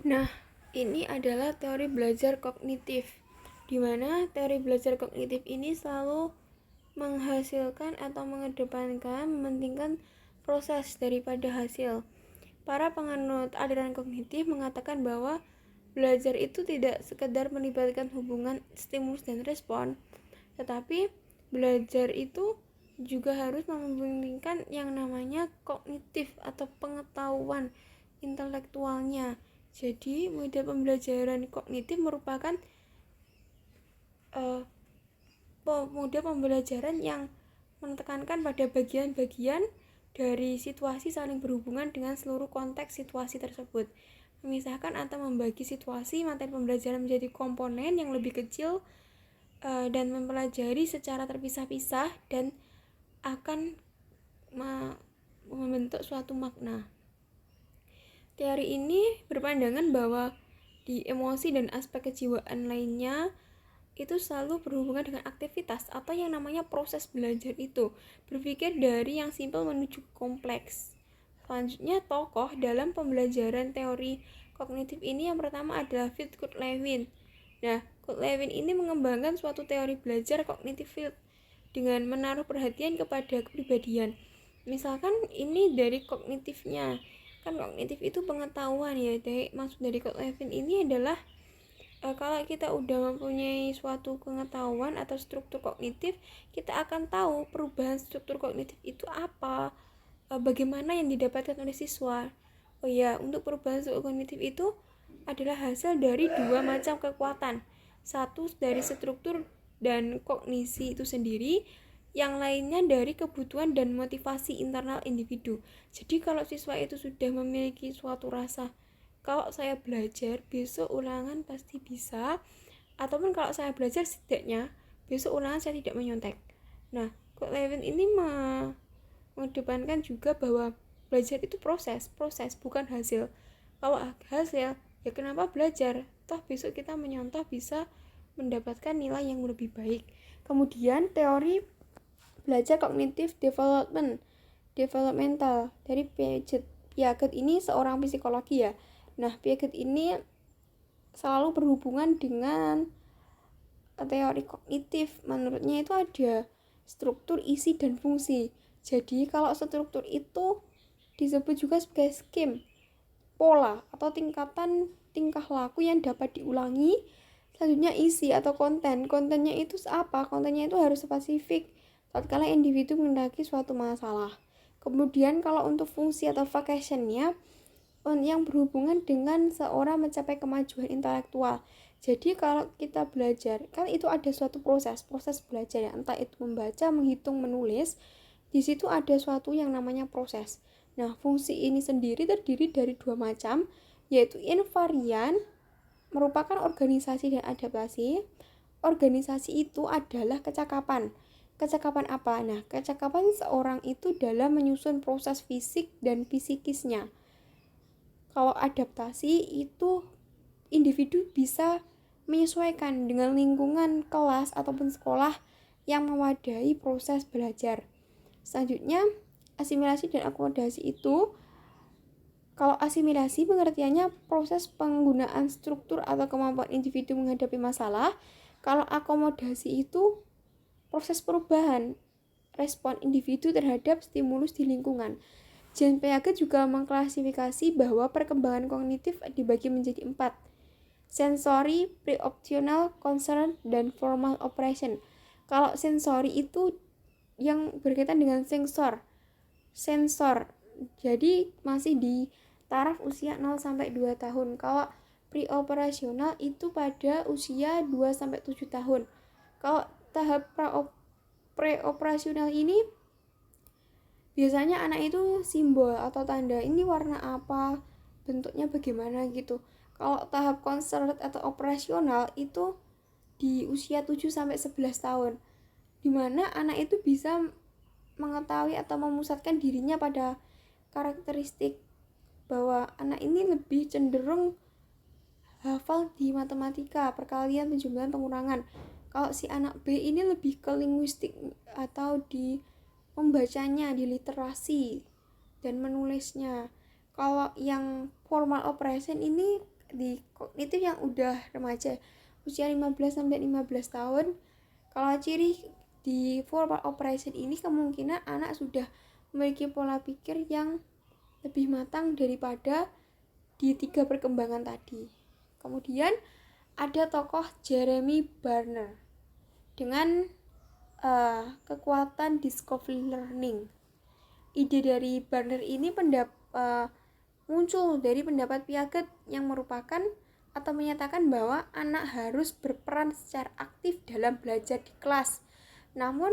Nah, ini adalah teori belajar kognitif, di mana teori belajar kognitif ini selalu menghasilkan atau mengedepankan, mementingkan proses daripada hasil. Para penganut aliran kognitif mengatakan bahwa belajar itu tidak sekedar melibatkan hubungan stimulus dan respon, tetapi belajar itu juga harus mementingkan yang namanya kognitif atau pengetahuan intelektualnya. Jadi, model pembelajaran kognitif merupakan model pembelajaran yang menekankan pada bagian-bagian dari situasi saling berhubungan dengan seluruh konteks situasi tersebut, memisahkan atau membagi situasi materi pembelajaran menjadi komponen yang lebih kecil dan mempelajari secara terpisah-pisah dan akan membentuk suatu makna. Teori ini berpandangan bahwa di emosi dan aspek kejiwaan lainnya itu selalu berhubungan dengan aktivitas atau yang namanya proses belajar itu, berpikir dari yang simpel menuju kompleks. Selanjutnya, tokoh dalam pembelajaran teori kognitif ini yang pertama adalah Field Kurt-Lewin. Nah, Kurt-Lewin ini mengembangkan suatu teori belajar kognitif field dengan menaruh perhatian kepada kepribadian. Misalkan ini dari kognitifnya, kan kognitif itu pengetahuan ya. Maksud dari Kurt-Lewin ini adalah kalau kita udah mempunyai suatu pengetahuan atau struktur kognitif, kita akan tahu perubahan struktur kognitif itu apa, bagaimana yang didapatkan oleh siswa. Oh ya, untuk perubahan struktur kognitif itu adalah hasil dari dua macam kekuatan. Satu dari struktur dan kognisi itu sendiri, yang lainnya dari kebutuhan dan motivasi internal individu. Jadi kalau siswa itu sudah memiliki suatu rasa, kalau saya belajar besok ulangan pasti bisa, ataupun kalau saya belajar setidaknya besok ulangan saya tidak menyontek. Nah, Kurt-Lewin ini mengedepankan juga bahwa belajar itu proses bukan hasil. Kalau hasil, ya kenapa belajar? Toh besok kita menyontoh bisa mendapatkan nilai yang lebih baik. Kemudian teori belajar kognitif developmental dari Piaget. Piaget ini seorang psikologi ya. Nah, Piaget ini selalu berhubungan dengan teori kognitif. Menurutnya itu ada struktur, isi, dan fungsi. Jadi, kalau struktur itu disebut juga sebagai scheme, pola, atau tingkatan tingkah laku yang dapat diulangi. Selanjutnya isi atau konten. Kontennya itu apa? Kontennya itu harus spesifik tatkala individu mengendaki suatu masalah. Kemudian kalau untuk fungsi atau vocationnya yang berhubungan dengan seorang mencapai kemajuan intelektual. Jadi kalau kita belajar, kan itu ada suatu proses belajar ya, entah itu membaca, menghitung, menulis. Di situ ada suatu yang namanya proses. Nah, fungsi ini sendiri terdiri dari dua macam, yaitu invarian, merupakan organisasi dan adaptasi. Organisasi itu adalah kecakapan. Kecakapan apa? Nah, kecakapan seorang itu dalam menyusun proses fisik dan psikisnya. Kalau adaptasi itu individu bisa menyesuaikan dengan lingkungan kelas ataupun sekolah yang mewadai proses belajar. Selanjutnya, asimilasi dan akomodasi itu, kalau asimilasi pengertiannya proses penggunaan struktur atau kemampuan individu menghadapi masalah. Kalau akomodasi itu proses perubahan respon individu terhadap stimulus di lingkungan. Jean Piaget juga mengklasifikasi bahwa perkembangan kognitif dibagi menjadi 4. Sensory, pre-optional, concern, dan formal operation. Kalau sensory itu yang berkaitan dengan sensor. Jadi masih di taraf usia 0-2 tahun. Kalau pre-operasional itu pada usia 2-7 tahun. Kalau tahap pre-operasional ini biasanya anak itu simbol atau tanda, ini warna apa, bentuknya bagaimana gitu. Kalau tahap concert atau operasional itu di usia 7-11 tahun, dimana anak itu bisa mengetahui atau memusatkan dirinya pada karakteristik bahwa anak ini lebih cenderung hafal di matematika, perkalian, penjumlahan, pengurangan. Kalau si anak B ini lebih ke linguistik atau di membacanya, di literasi dan menulisnya. Kalau yang formal operation ini di kognitif yang udah remaja, usia 15 sampai 15 tahun. Kalau ciri di forward operation ini kemungkinan anak sudah memiliki pola pikir yang lebih matang daripada di 3 perkembangan tadi. Kemudian ada tokoh Jeremy Barner dengan kekuatan discovery learning. Ide dari Barner ini muncul dari pendapat Piaget yang merupakan atau menyatakan bahwa anak harus berperan secara aktif dalam belajar di kelas. Namun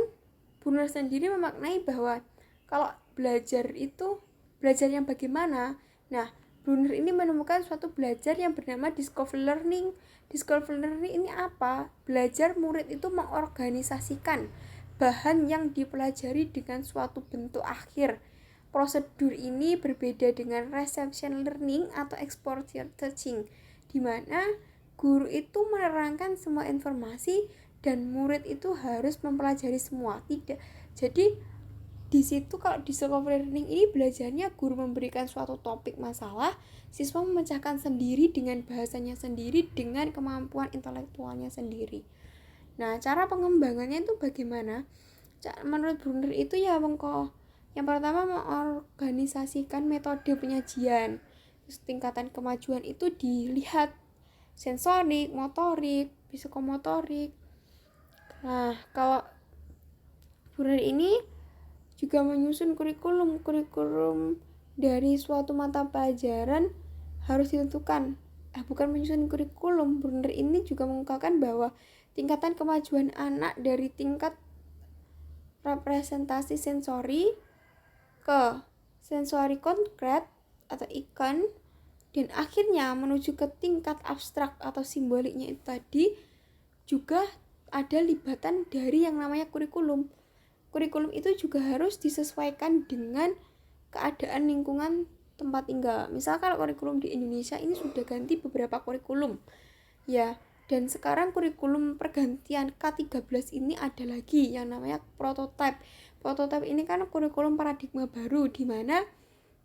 Barner sendiri memaknai bahwa kalau belajar itu belajar yang bagaimana. Nah, Brunner ini menemukan suatu belajar yang bernama discovery learning. Discovery learning ini apa? Belajar murid itu mengorganisasikan bahan yang dipelajari dengan suatu bentuk akhir. Prosedur ini berbeda dengan reception learning atau exposure teaching, di mana guru itu menerangkan semua informasi dan murid itu harus mempelajari semua. Tidak. Jadi di situ kalau discovery learning ini belajarnya guru memberikan suatu topik masalah, siswa memecahkan sendiri dengan bahasanya sendiri, dengan kemampuan intelektualnya sendiri. Nah, cara pengembangannya itu bagaimana? Menurut Brunner itu ya yang pertama mengorganisasikan metode penyajian. Terus tingkatan kemajuan itu dilihat sensorik, motorik, psikomotorik. Nah, kalau Brunner ini juga menyusun kurikulum dari suatu mata pelajaran harus ditentukan. Bukan menyusun kurikulum, Brunner ini juga mengungkapkan bahwa tingkatan kemajuan anak dari tingkat representasi sensori ke sensori konkret atau ikon, dan akhirnya menuju ke tingkat abstrak atau simboliknya itu tadi juga ada libatan dari yang namanya kurikulum. Kurikulum itu juga harus disesuaikan dengan keadaan lingkungan tempat tinggal. Misal kalau kurikulum di Indonesia ini sudah ganti beberapa kurikulum. Ya, dan sekarang kurikulum pergantian K13 ini ada lagi yang namanya prototype. Prototype ini kan kurikulum paradigma baru di mana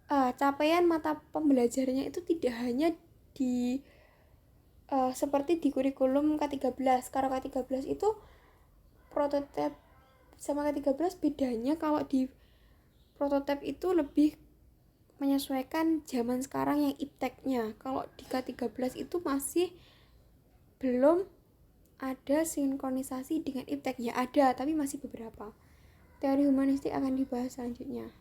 capaian mata pembelajarannya itu tidak hanya di seperti di kurikulum K13. Kalau K13 itu prototype sama K13 bedanya kalau di prototype itu lebih menyesuaikan zaman sekarang yang ipteknya. Kalau di K13 itu masih belum ada sinkronisasi dengan iptek. Ya ada, tapi masih beberapa. Teori humanistik akan dibahas selanjutnya.